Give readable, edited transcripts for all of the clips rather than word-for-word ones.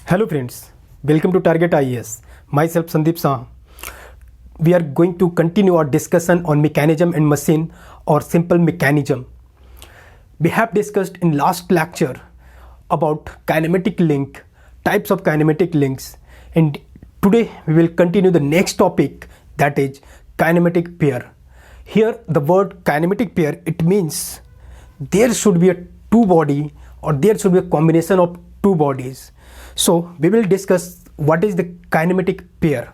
Hello friends, welcome to Target IAS. Myself Sandeep Saha. We are going to continue our discussion on mechanism and machine or simple mechanism. We have discussed in last lecture about kinematic link, types of kinematic links, and today we will continue the next topic, that is kinematic pair. Here the word kinematic pair, it means there should be a two body or there should be a combination of two bodies. So we will discuss what is the kinematic pair.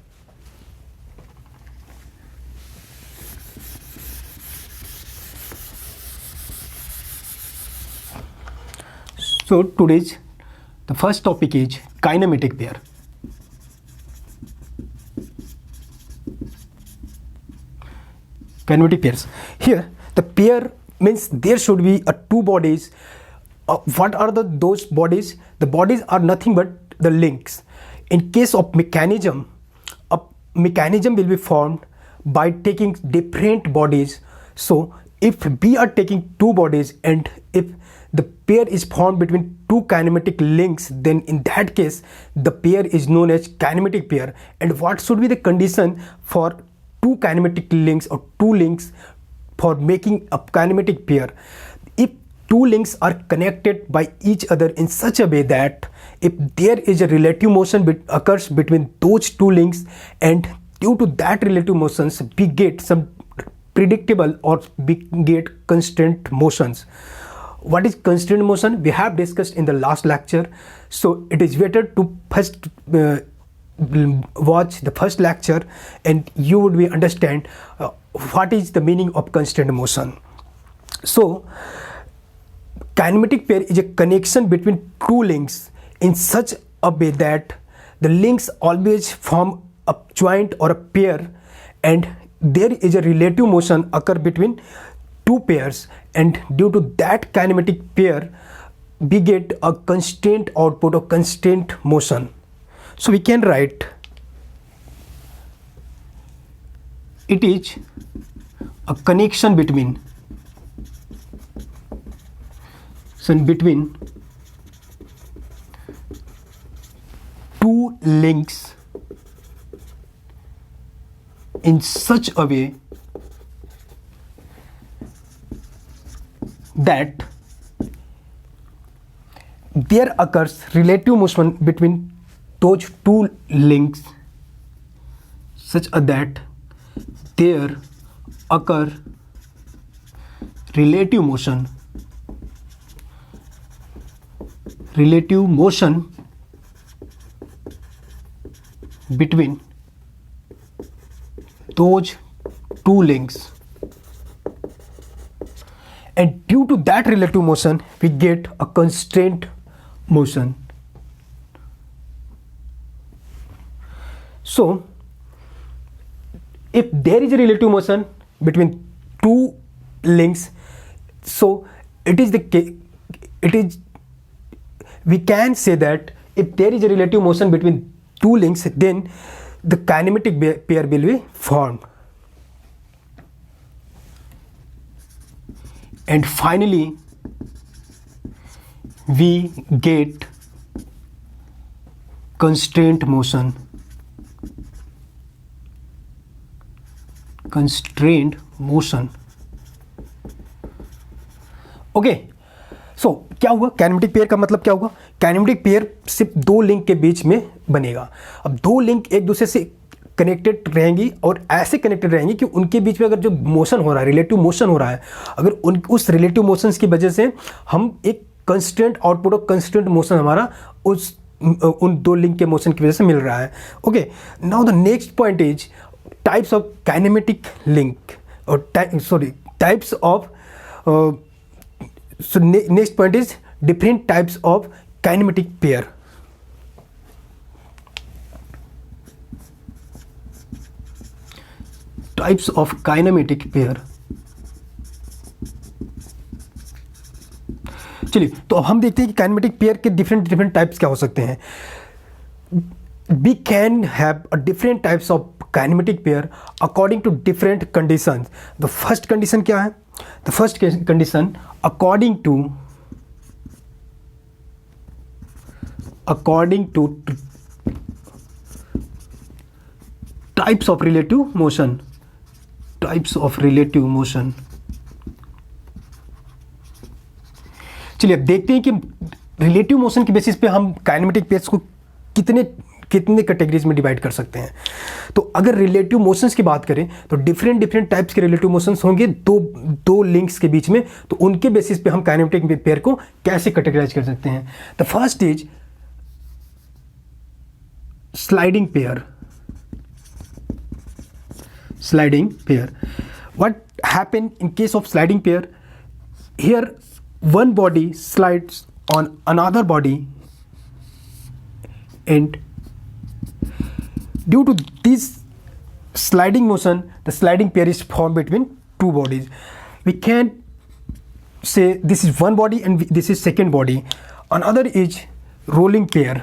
So today's the first topic is kinematic pair. Kinematic pairs. Here the pair means there should be a two bodies. What are those bodies? The bodies are nothing but the links. In case of mechanism, a mechanism will be formed by taking different bodies. So if we are taking two bodies and if the pair is formed between two kinematic links, then in that case the pair is known as kinematic pair. And what should be the condition for two kinematic links or two links for making a kinematic pair? If two links are connected by each other in such a way that if there is a relative motion occurs between those two links, and due to that relative motions we get some predictable or we get constant motions. What is constant motion? We have discussed in the last lecture, so it is better to first watch the first lecture and you would be understand what is the meaning of constant motion. So kinematic pair is a connection between two links in such a way that the links always form a joint or a pair, and there is a relative motion occur between two pairs, and due to that kinematic pair we get a constant output or constant motion. So we can write it is a connection between two links in such a way that there occurs relative motion between those two links such that there occur relative motion between those two links, and due to that relative motion we get a constant motion. So if there is a relative motion between two links, so we can say that if there is a relative motion between two links, then the kinematic pair will be formed. And finally we get constraint motion. Okay, so क्या हुआ? Kinematic pair का मतलब क्या होगा? Kinematic pair सिर्फ दो link के बीच में बनेगा. अब दो लिंक एक दूसरे से कनेक्टेड रहेंगी और ऐसे कनेक्टेड रहेंगी कि उनके बीच में अगर जो मोशन हो रहा है, रिलेटिव मोशन हो रहा है, अगर उस रिलेटिव मोशंस की वजह से हम एक कंस्टेंट आउटपुट और कंस्टेंट मोशन हमारा उन दो लिंक के मोशन की वजह से मिल रहा है. Okay, now the next point is types of kinematic link or types of next point is different types of kinematic pair. Types of kinematic pair. चलिए, तो अब हम देखते हैं कि काइनेमेटिक पेयर के डिफरेंट टाइप्स क्या हो सकते हैं. We can have a different types of kinematic pair according to different conditions. The first condition क्या है? The first condition according to according to types of relative motion. चलिए अब देखते हैं कि रिलेटिव मोशन के बेसिस पे हम काइनेमेटिक पेयर्स को कितने कैटेगरीज में डिवाइड कर सकते हैं। तो अगर रिलेटिव मोशंस की बात करें तो डिफरेंट टाइप्स के रिलेटिव मोशंस होंगे दो लिंक्स के बीच में, तो उनके बेसिस पे हम काइनेमेटिक पेयर को कैसे कैटेगराइज कर सकते हैं। The first is sliding pair. What happen in case of sliding pair? Here one body slides on another body, and due to this sliding motion, the sliding pair is formed between two bodies. We can say this is one body and this is second body. Another is rolling pair.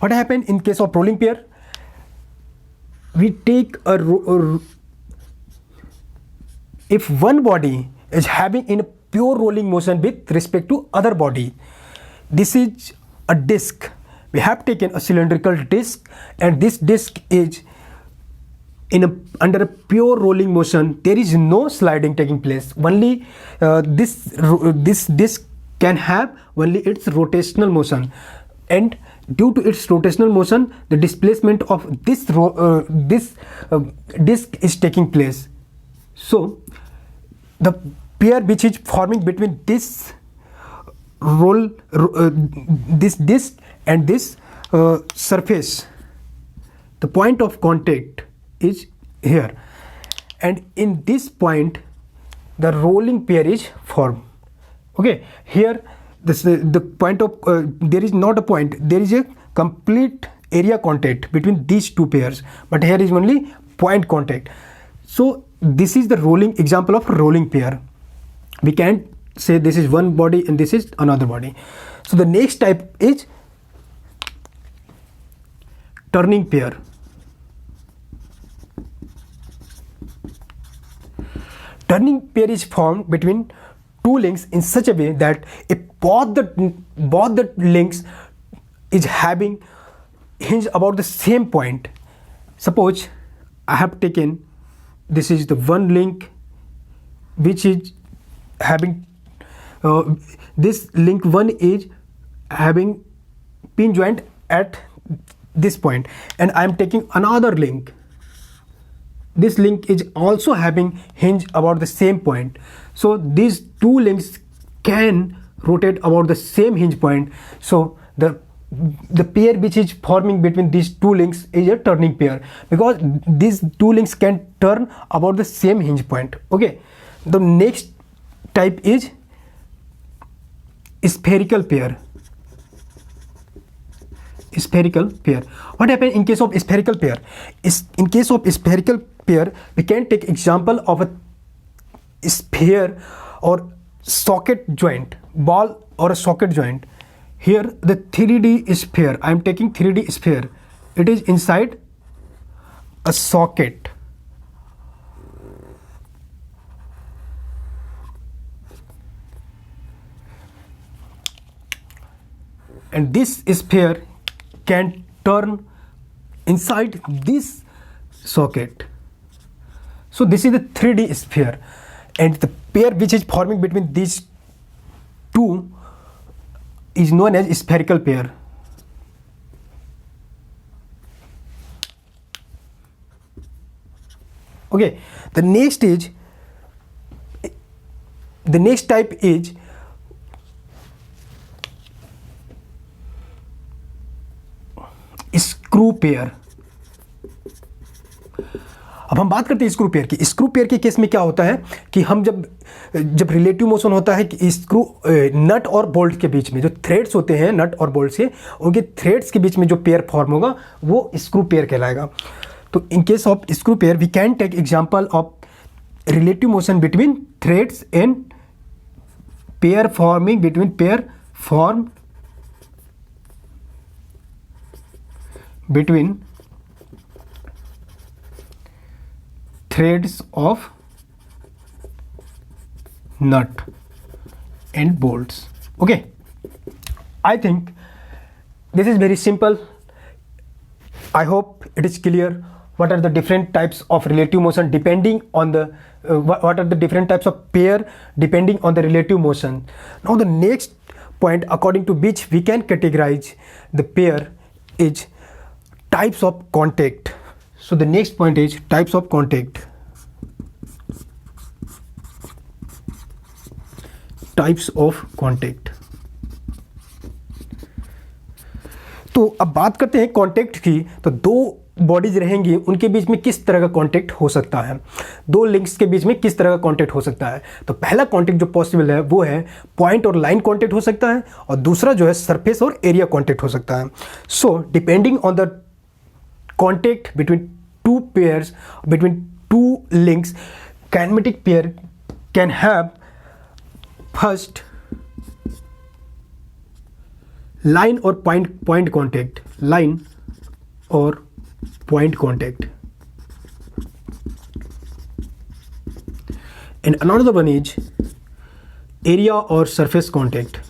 What happened in case of rolling pair? We take if one body is having in a pure rolling motion with respect to other body, this is a disc. We have taken a cylindrical disc, and this disc is under a pure rolling motion. There is no sliding taking place. Only this disc can have only its rotational motion, and due to its rotational motion, the displacement of this disc is taking place. So the pair which is forming between this this disc and this surface, the point of contact is here, and in this point the rolling pair is formed. Okay, here the point of there is not a point, there is a complete area contact between these two pairs, but here is only point contact. So this is the rolling example of rolling pair. We can say this is one body and this is another body. So the next type is turning pair. Turning pair is formed between two links in such a way that if both the links is having hinge about the same point. Suppose I have taken, this is the one link which is having this link 1 is having pin joint at this point, and I am taking another link. This link is also having hinge about the same point. So these two links can rotate about the same hinge point. So the pair which is forming between these two links is a turning pair, because these two links can turn about the same hinge point. Okay, the next type is spherical pair. What happens in case of spherical pair? In case of spherical pair, we can take example of a sphere or socket joint, ball or a socket joint. Here the 3D sphere, I am taking 3D sphere. It is inside a socket. And this sphere can turn inside this socket. So this is the 3D sphere, and the pair which is forming between these two is known as spherical pair. Okay, the next type is screw pair. अब हम बात करते हैं screw pair की। Screw pair के case में क्या होता है कि हम जब रिलेटिव मोशन होता है कि स्क्रू नट और बोल्ट के बीच में जो थ्रेड्स होते हैं नट और बोल्ट से, उनके थ्रेड्स के बीच में जो पेयर फॉर्म होगा वो स्क्रू पेयर कहलाएगा। तो in case of screw pair we can take example of relative motion between threads and pair forming between pair form between threads of nut. and bolts. Okay, I think this is very simple. I hope it is clear what are the different types of relative motion depending on the what are the different types of pair depending on the relative motion. Now the next point according to which we can categorize the pair is types of contact. So the next point is types of contact. Types of contact. तो अब बात करते हैं contact की. तो दो bodies रहेंगी, उनके बीच में किस तरह का कांटेक्ट हो सकता है, दो लिंक्स के बीच में किस तरह का कांटेक्ट हो सकता है. तो पहला कांटेक्ट जो पॉसिबल है वो है पॉइंट और लाइन कांटेक्ट हो सकता है, और दूसरा जो है सरफेस और एरिया कांटेक्ट हो सकता है. So depending on the contact between two pairs, between two links, kinematic pair can have first line or point contact, line or point contact, and another one is area or surface contact,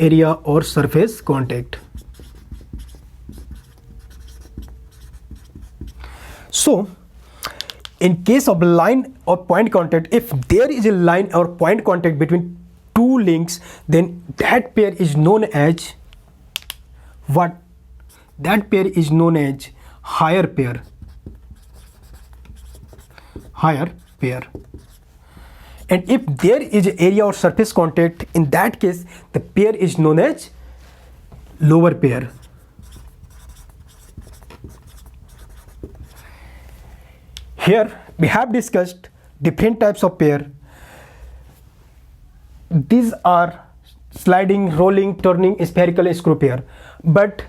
area or surface contact. So in case of line or point contact, if there is a line or point contact between two links, then that pair is known as what? That pair is known as higher pair. Higher pair. And if there is area or surface contact, in that case the pair is known as lower pair. Here we have discussed different types of pair. These are sliding, rolling, turning, spherical, screw pair. But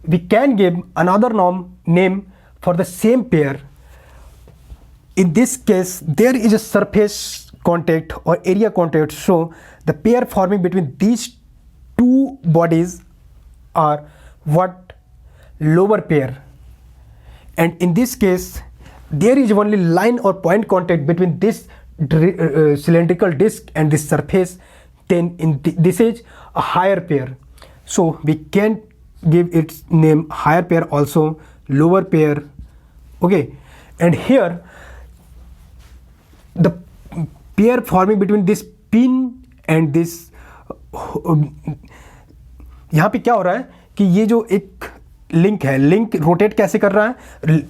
we can give another name for the same pair. In this case, there is a surface contact or area contact. So the pair forming between these two bodies are what? Lower pair. And in this case, there is only line or point contact between this cylindrical disc and this surface. Then in this is a higher pair. So we can give its name higher pair, also lower pair. Okay, and here the pair forming between this pin and this यहाँ पे क्या हो रहा है कि ये जो एक लिंक है, लिंक रोटेट कैसे कर रहा है,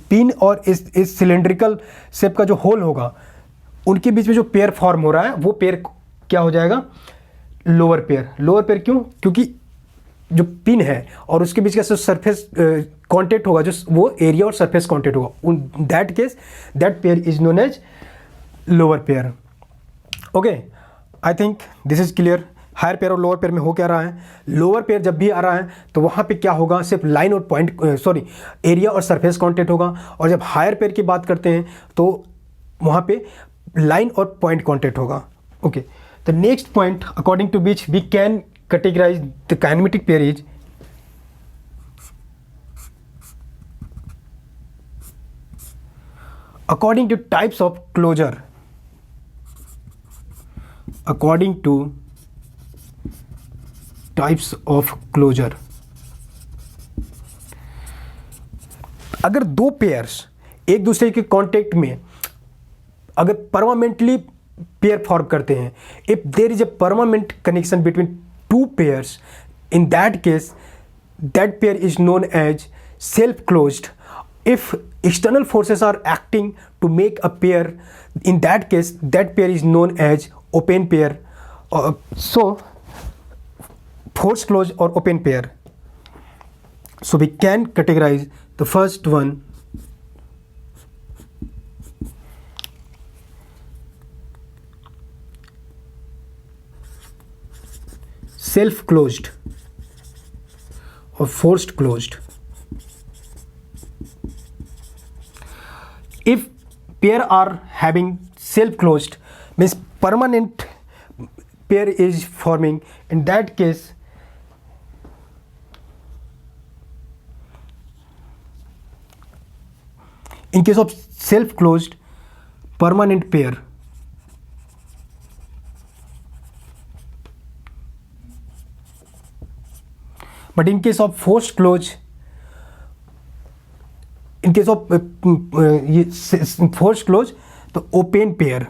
पिन और इस सिलेंड्रिकल शेप का जो होल होगा उनके बीच में जो पेयर फॉर्म हो रहा है वो पेयर क्या हो जाएगा? Lower pair. लोअर पेयर क्यों? क्योंकि जो पिन है और उसके बीच का जो सरफेस कांटेक्ट होगा, जो वो एरिया और सरफेस कांटेक्ट होगा, in that case that pair is known as lower pair. Okay, I think this is clear. Higher pair और लोअर पेयर में हो क्या रहा है? लोअर पेयर जब भी आ रहा है तो वहाँ पे क्या होगा? सिर्फ लाइन और पॉइंट एरिया और सरफेस कांटेक्ट होगा. और जब हायर पेयर की बात करते हैं तो वहाँ पे लाइन और पॉइंट कांटेक्ट होगा. Okay, the next point according to which we can categorize the kinematic pair is according to types of closure. According to types of closure. अगर दो पेयर्स एक दूसरे के कांटेक्ट में अगर परमानेंटली पेयर फॉर्म करते हैं, if there is a permanent connection between two pairs, in that case that pair is known as self-closed. If external forces are acting to make a pair, in that case that pair is known as open pair. So force closed or open pair. So we can categorize the first one self-closed or forced closed. If pair are having self-closed, means permanent pair is forming, in that case in case of self-closed permanent pair, But in case of forced close, in case of forced close, तो open pair.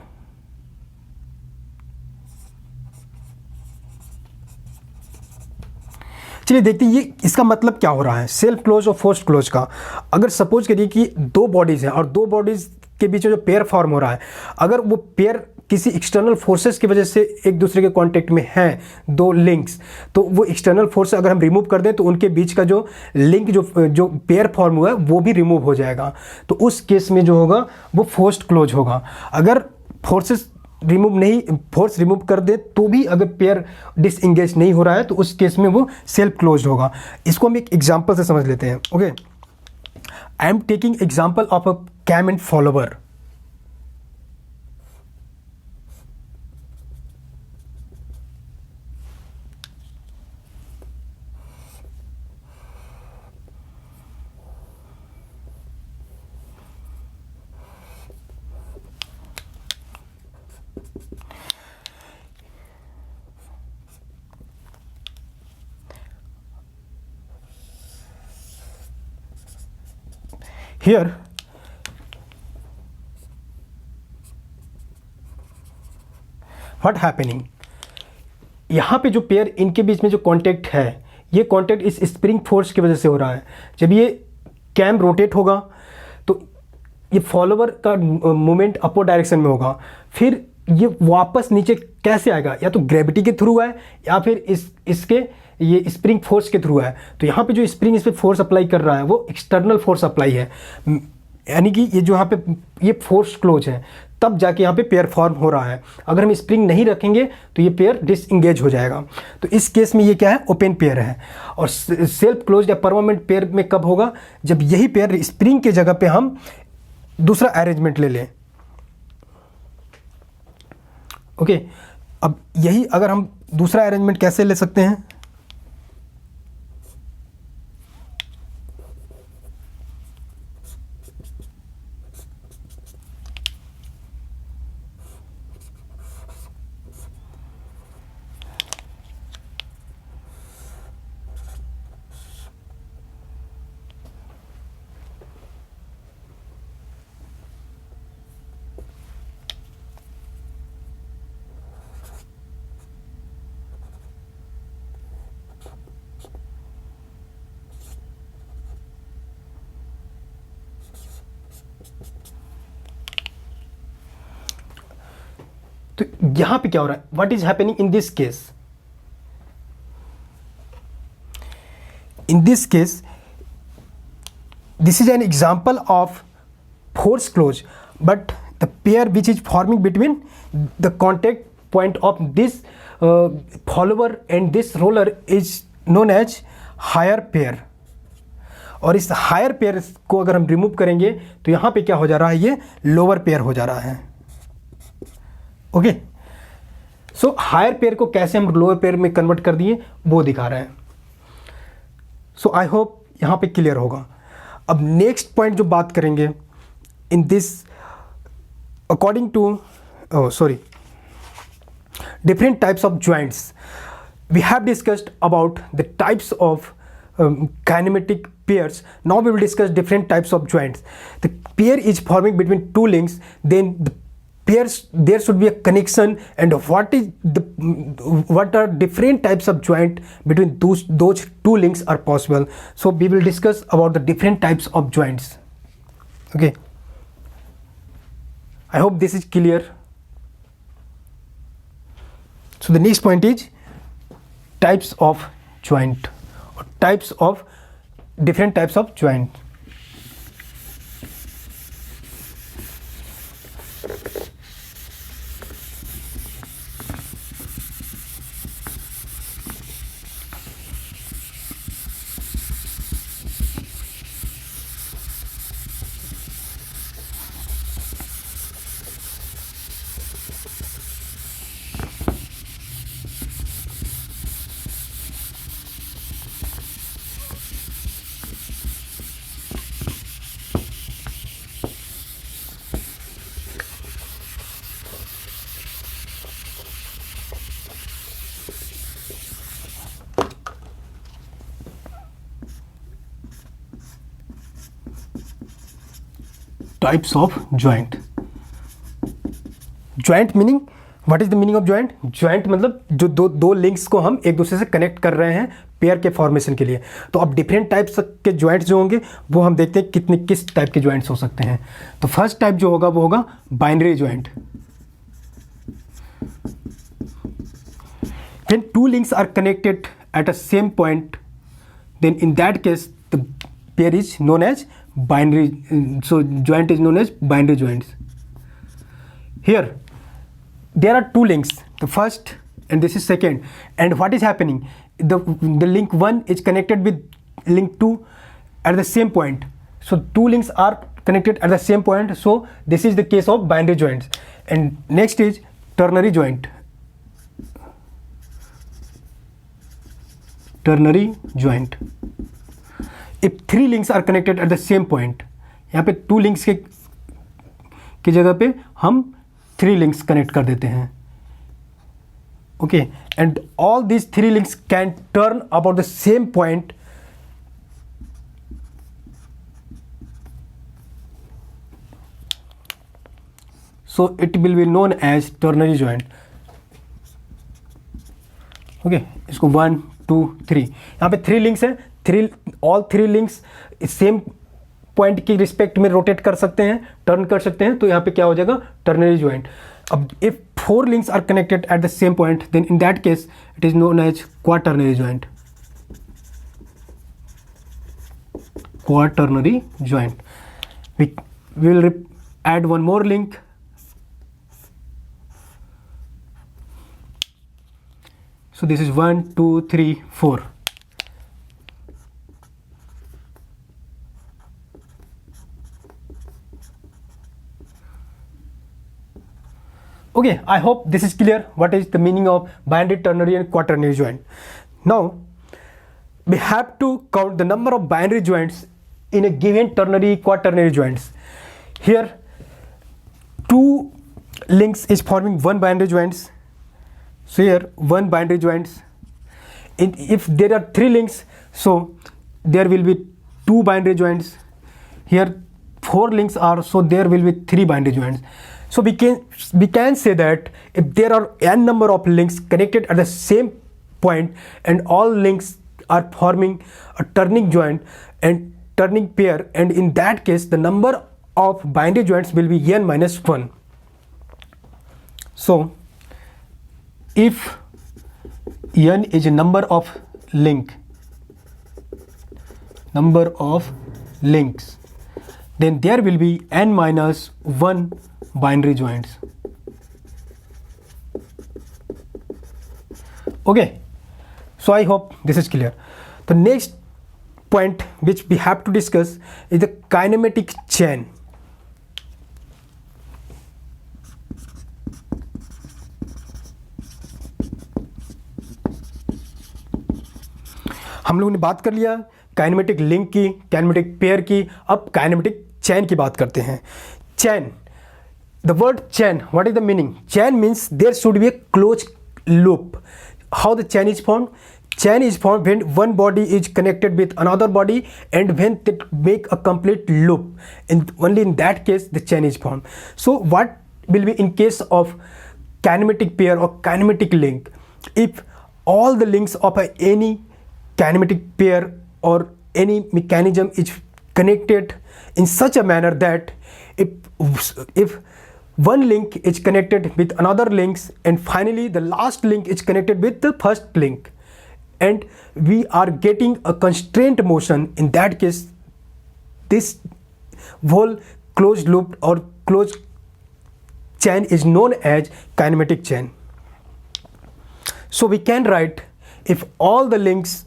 चलिए देखते हैं ये इसका मतलब क्या हो रहा है सेल्फ क्लोज और फोर्स्ड क्लोज का। अगर सपोज करिए कि दो बॉडीज़ हैं और दो बॉडीज़ के बीच में जो पेयर फॉर्म हो रहा है, अगर वो पेयर किसी एक्सटर्नल फोर्सेस की वजह से एक दूसरे के कांटेक्ट में हैं, दो लिंक्स, तो वो एक्सटर्नल फोर्स अगर हम रिमूव कर दें तो उनके बीच का जो लिंक जो पेयर फॉर्म हुआ है वो भी रिमूव हो जाएगा। तो उस केस में जो होगा वो फोर्स्ड क्लोज होगा। अगर फोर्स रिमूव कर दे तो भी अगर पेयर डिसएंगेज नहीं हो रहा है तो उस केस में वो सेल्फ क्लोज्ड होगा। इसको हम एक एग्जांपल से समझ लेते हैं। Okay, I am taking example of a cam and follower. Here, what happening? यहाँ पे जो पेयर इनके बीच में जो कांटेक्ट है, ये कांटेक्ट इस स्प्रिंग फोर्स की वजह से हो रहा है। जब ये कैम रोटेट होगा तो ये फॉलोवर का मूवमेंट अपोजिट डायरेक्शन में होगा, फिर ये वापस नीचे कैसे आएगा? या तो ग्रेविटी के थ्रू है या फिर इसके ये स्प्रिंग फोर्स के थ्रू है। तो यहाँ पे जो स्प्रिंग इस पर फोर्स अप्लाई कर रहा है वो एक्सटर्नल फोर्स अप्लाई है, यानी कि ये जो यहाँ पे ये फोर्स क्लोज है, तब जाके यहाँ पे पेयर फॉर्म हो रहा है। अगर हम स्प्रिंग नहीं रखेंगे तो ये पेयर डिसएंगेज हो जाएगा। तो इस केस में ये क्या है? ओपन पेयर है। और सेल्फ क्लोज या परमानेंट पेयर में कब होगा? जब यही पेयर स्प्रिंग के जगह पे हम दूसरा अरेंजमेंट ले लें। ओके, अब यही अगर हम दूसरा अरेंजमेंट कैसे ले सकते हैं? तो यहां पे क्या हो रहा है? What is happening in this case? In this case this is an example of force close, but the pair which is forming between the contact point of this follower and this roller is known as higher pair. और इस higher pair को अगर हम remove करेंगे तो यहां पे क्या हो जा रहा है? ये लोअर पेयर हो जा रहा है। ओके, सो हायर पेयर को कैसे हम लोअर पेयर में कन्वर्ट कर दिए वो दिखा रहे हैं। सो आई होप यहां पे क्लियर होगा। अब नेक्स्ट पॉइंट जो बात करेंगे in this according to different types of joints. We have discussed about the types of kinematic pairs. Now we will discuss different types of joints. The pair is forming between two links, then the pairs there should be a connection, and what are different types of joint between those two links are possible. So we will discuss about the different types of joints. Okay, I hope this is clear. So the next point is types of joint, or types of different types of joint. types of joint. Joint meaning, what is the meaning of joint? Joint मतलब जो दो links को हम एक दूसरे से connect कर रहे हैं पेयर के फॉर्मेशन के लिए. तो अब डिफरेंट टाइप्स के जॉइंट्स जो होंगे वो हम देखते हैं किस टाइप के जॉइंट्स हो सकते हैं. तो फर्स्ट टाइप जो होगा वो होगा binary joint. When two links are connected at a same point, then in that case the pair is known as binary. So joint is known as binary joints. Here there are two links, the first and this is second, and what is happening, the link 1 is connected with link 2 at the same point. So two links are connected at the same point, so this is the case of binary joints. And next is ternary joint. Ternary joint. If three links are connected at the same point, यहाँ पे two links की जगह पे हम three links connect कर देते हैं. Okay, and all these three links can turn about the same point. So it will be known as ternary joint. Okay, इसको 1 2 3, यहाँ पे थ्री लिंक्स हैं, all three links same point की respect में rotate कर सकते हैं, टर्न कर सकते हैं, तो यहाँ पे क्या हो जाएगा, टर्नरी ज्वाइंट. अब if four links are connected at the same point, then in that case it is known as quaternary joint. Quaternary joint. we will add one more link. So this is 1 2 3 4. Okay, I hope this is clear what is the meaning of binary, ternary and quaternary joint. Now we have to count the number of binary joints in a given ternary quaternary joints. Here two links is forming one binary joints. So here one binary joints. If there are three links, so there will be two binary joints. Here four links are, so there will be three binary joints. So we can say that if there are n number of links connected at the same point and all links are forming a turning joint and turning pair, and in that case the number of binary joints will be n minus 1. So if n is a number of links, then there will be n minus 1 binary joints. Okay, so I hope this is clear. The next point which we have to discuss is the kinematic chain. हम लोगों ने बात कर लिया kinematic link की, kinematic pair की. अब kinematic चैन की बात करते हैं. चैन, the word chain, what is the meaning? Chain means there should be a closed loop. How the chain is formed? Chain is formed when one body is connected with another body and when they make a complete loop. And only in that case the chain is formed. So what will be in case of kinematic pair or kinematic link? If all the links of any kinematic pair or any mechanism is connected in such a manner that if one link is connected with another links and finally the last link is connected with the first link and we are getting a constraint motion, in that case this whole closed loop or closed chain is known as kinematic chain. So we can write, if all the links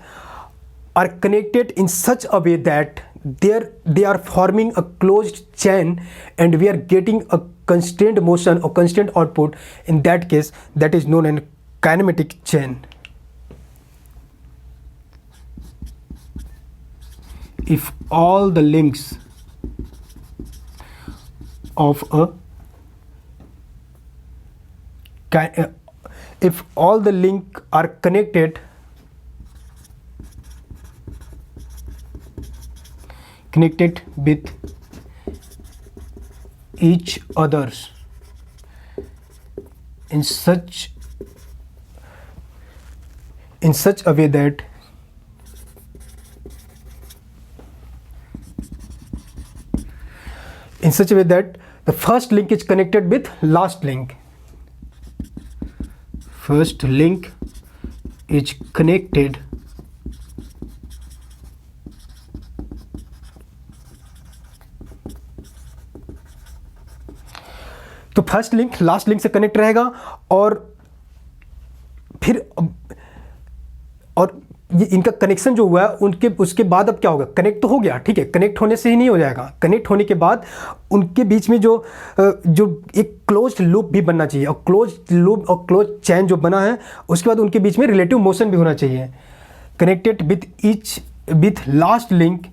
are connected in such a way that they are forming a closed chain and we are getting a constrained motion or constrained output, in that case that is known as kinematic chain. If all the links of if all the link are connected with each others in such a way that the first link is connected with last link. First link is connected तो first link last link से connect रहेगा और फिर ये इनका connection जो हुआ है उसके बाद अब क्या होगा, कनेक्ट तो हो गया, ठीक है, कनेक्ट होने से ही नहीं हो जाएगा, कनेक्ट होने के बाद उनके बीच में जो एक क्लोज्ड लूप भी बनना चाहिए, और क्लोज्ड लूप और क्लोज चैन जो बना है उसके बाद उनके बीच में रिलेटिव मोशन भी होना चाहिए. Connected with last link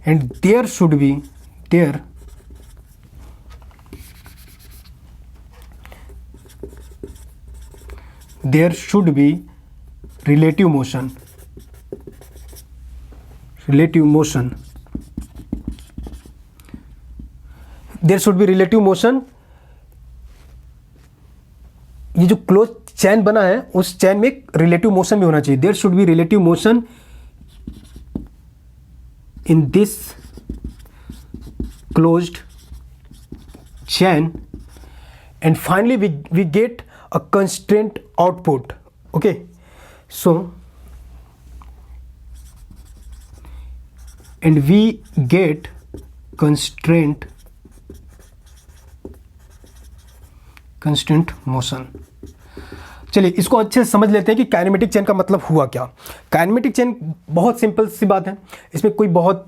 and there should be relative motion. There should be relative motion. ये जो क्लोज चैन बना है उस चैन में रिलेटिव मोशन भी होना चाहिए. There should be relative motion in this closed chain, and finally we get a constraint output. Okay, so and we get constraint motion. चलिए इसको अच्छे से समझ लेते हैं कि काइनेमेटिक चेन का मतलब हुआ क्या. काइनेमेटिक चेन बहुत सिंपल सी बात है, इसमें कोई बहुत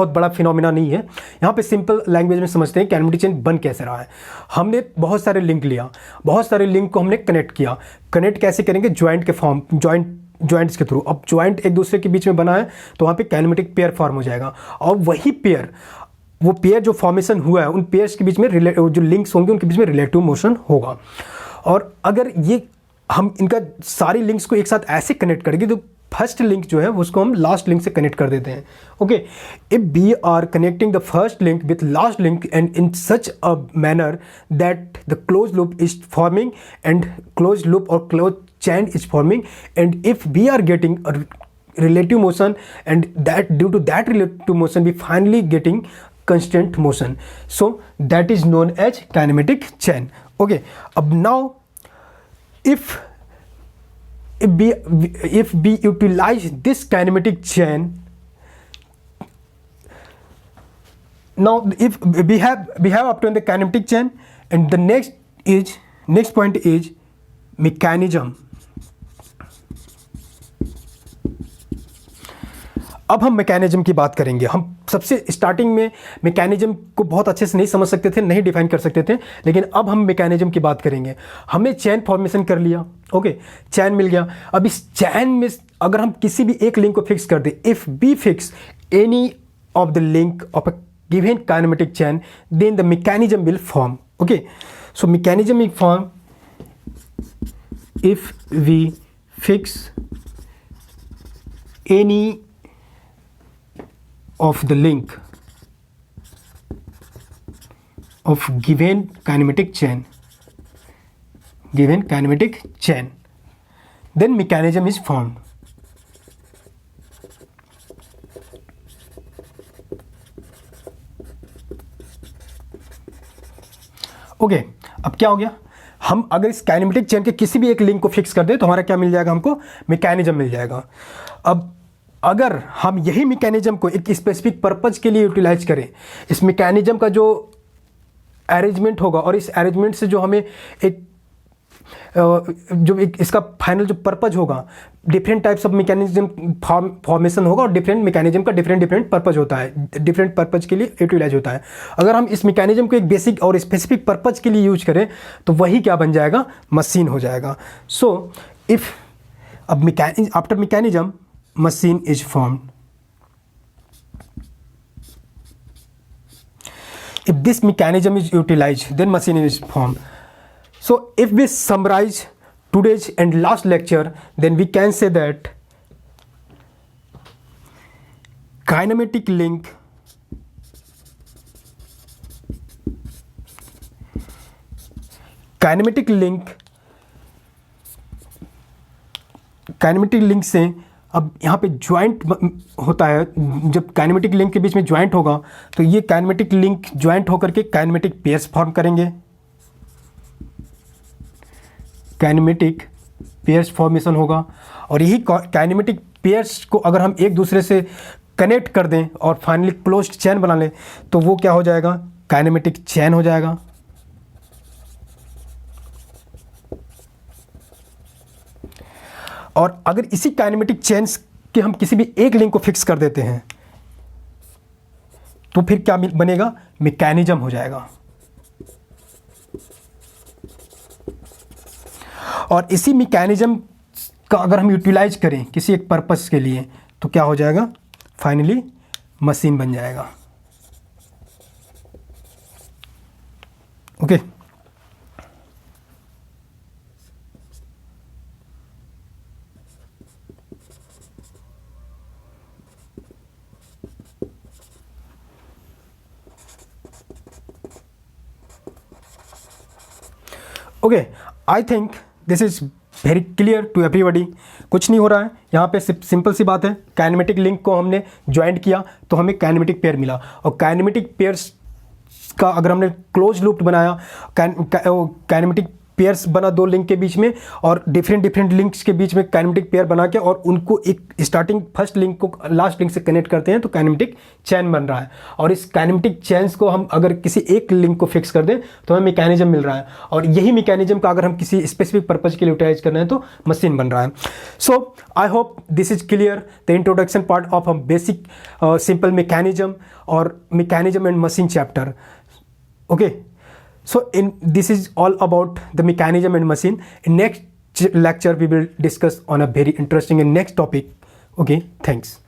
बड़ा फिनोमिना नहीं है. यहाँ पे सिंपल लैंग्वेज में समझते हैं काइनेमेटिक चेन बन कैसे रहा है. हमने बहुत सारे लिंक लिया, बहुत सारे लिंक को हमने कनेक्ट किया. कनेक्ट कैसे करेंगे, ज्वाइंट के फॉर्म, ज्वाइंट्स के थ्रू. अब ज्वाइंट एक दूसरे के बीच में बना है तो वहाँ पे काइनेमेटिक पेयर फॉर्म हो जाएगा, और वही पेयर, वो पेयर जो फॉर्मेशन हुआ है उन पेयर्स के बीच में जो लिंक्स होंगे उनके बीच में रिलेटिव मोशन होगा. और अगर ये हम इनका सारी लिंक्स को एक साथ ऐसे कनेक्ट करेंगे तो फर्स्ट लिंक जो है उसको हम लास्ट लिंक से कनेक्ट कर देते हैं. Okay, if we are connecting the first link with last link and in such a manner that the close loop is forming and close loop और close chain is forming, and if we are getting relative motion, and that due to that relative motion we finally getting constant motion, so that is known as kinematic chain. Okay, अब now if we utilize this kinematic chain, now if we have obtained the kinematic chain, and the next point is mechanism. अब हम mechanism की बात करेंगे. हम सबसे starting में mechanism को बहुत अच्छे से नहीं समझ सकते थे, नहीं डिफाइन कर सकते थे, लेकिन अब हम मैकेनिज्म की बात करेंगे. हमने चैन फॉर्मेशन कर लिया, ओके, चैन मिल गया. अब इस चैन में अगर हम किसी भी एक लिंक को फिक्स कर दें, if we fix any of the link of a given kinematic chain, then the mechanism will form. Okay, so mechanism will form if we fix any of the link of given kinematic chain, then mechanism is formed. Okay, अब क्या हो गया, हम अगर इस kinematic chain के किसी भी एक लिंक को फिक्स कर दें तो हमारा क्या मिल जाएगा, हमको मैकेनिज्म मिल जाएगा. अब अगर हम यही मैकेनिज्म को एक स्पेसिफिक पर्पज़ के लिए यूटिलाइज करें, इस मैकेनिज्म का जो अरेंजमेंट होगा और इस अरेंजमेंट से जो हमें इसका फाइनल जो पर्पज़ होगा, different types of mechanism formation होगा, और डिफरेंट मैकेनिज्म का डिफरेंट पर्पज़ होता है, डिफरेंट पर्पज़ के लिए यूटिलाइज होता है. अगर हम इस मैकेनिज्म को एक बेसिक और स्पेसिफिक पर्पज़ के लिए यूज करें तो वही क्या बन जाएगा, मशीन हो जाएगा. सो इफ़ अब after mechanism machine is formed. If this mechanism is utilized, then machine is formed. So if we summarize today's and last lecture, then we can say that kinematic link kinematic link से अब यहाँ पे joint होता है। जब kinematic link के बीच में joint होगा तो ये काइनेमेटिक लिंक ज्वाइंट होकर के काइनेमेटिक पेयर्स फॉर्म करेंगे। काइनेमेटिक पेयर्स फॉर्मेशन होगा और यही काइनेमेटिक पेयर्स को अगर हम एक दूसरे से कनेक्ट कर दें और फाइनली क्लोज्ड चेन बना लें तो वो क्या हो जाएगा, काइनेमेटिक चेन हो जाएगा। और अगर इसी काइनेमेटिक चेन्स के हम किसी भी एक लिंक को फिक्स कर देते हैं तो फिर क्या बनेगा, मैकेनिज्म हो जाएगा। और इसी मैकेनिज्म का अगर हम यूटिलाइज करें किसी एक पर्पस के लिए तो क्या हो जाएगा, फाइनली मशीन बन जाएगा। Okay okay, I think this is very clear to everybody. कुछ नहीं हो रहा है यहाँ पे, सिंपल सी बात है। काइनेमेटिक लिंक को हमने ज्वाइंट किया तो हमें काइनेमेटिक पेयर मिला और काइनेमेटिक पेयर्स का अगर हमने क्लोज लूप बनाया, काइनेमेटिक पेयर्स बना दो लिंक के बीच में और डिफरेंट लिंक्स के बीच में काइनेमेटिक पेयर बना के और उनको एक स्टार्टिंग फर्स्ट लिंक को लास्ट लिंक से कनेक्ट करते हैं तो काइनेमेटिक चैन बन रहा है। और इस काइनेमेटिक चैन्स को हम अगर किसी एक लिंक को फिक्स कर दें तो हमें मैकेनिज्म मिल रहा है और यही मैकेनिज्म का अगर हम किसी स्पेसिफिक पर्पज के लिए यूटिलाइज कर रहे हैं तो मशीन बन रहा है। So I hope this is clear the introduction part of a basic simple mechanism और mechanism and machine chapter. Okay, so this is all about the mechanism and machine. In next lecture we will discuss on a very interesting and next topic. Okay, thanks.